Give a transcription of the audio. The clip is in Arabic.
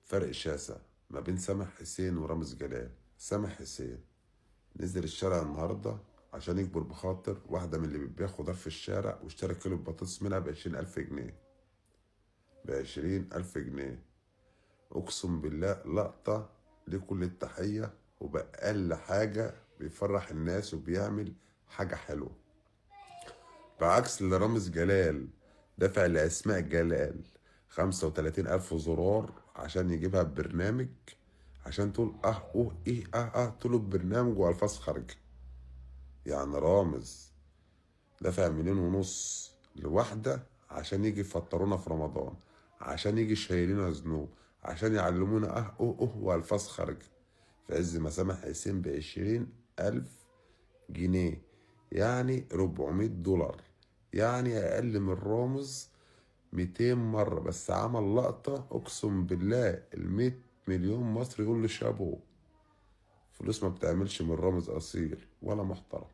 فرق شاسع ما بين سامح حسين ورامز جلال. سامح حسين نزل الشارع النهاردة عشان يجبر بخاطر واحدة من اللي بتبيع خضار في الشارع، واشترى كيلو بطاطس منها ب20,000 جنيه. ب20,000 جنيه. أقسم بالله لقطة لكل التحية، وبأقل حاجة بيفرح الناس وبيعمل حاجة حلوة، بعكس اللي رامز جلال دافع لأسماء جلال 35,000 زرار عشان يجيبها ببرنامج، عشان تقول ايه طول البرنامج وألفاظ خارجة. يعني رامز دافع 1,500,000 لواحدة عشان يجي يفطرونا في رمضان، عشان يجي شايلينا ذنوب، عشان يعلمونا وألفاظ خارجة، في عز ما سامح حسين ب20,000 جنيه، يعني 400 دولار، يعني أقل من رامز 200 مرة. بس عمل لقطة أقسم بالله 100 مليون مصري يقول له شابو. فلوس ما بتعملش من رامز أصيل ولا محترم.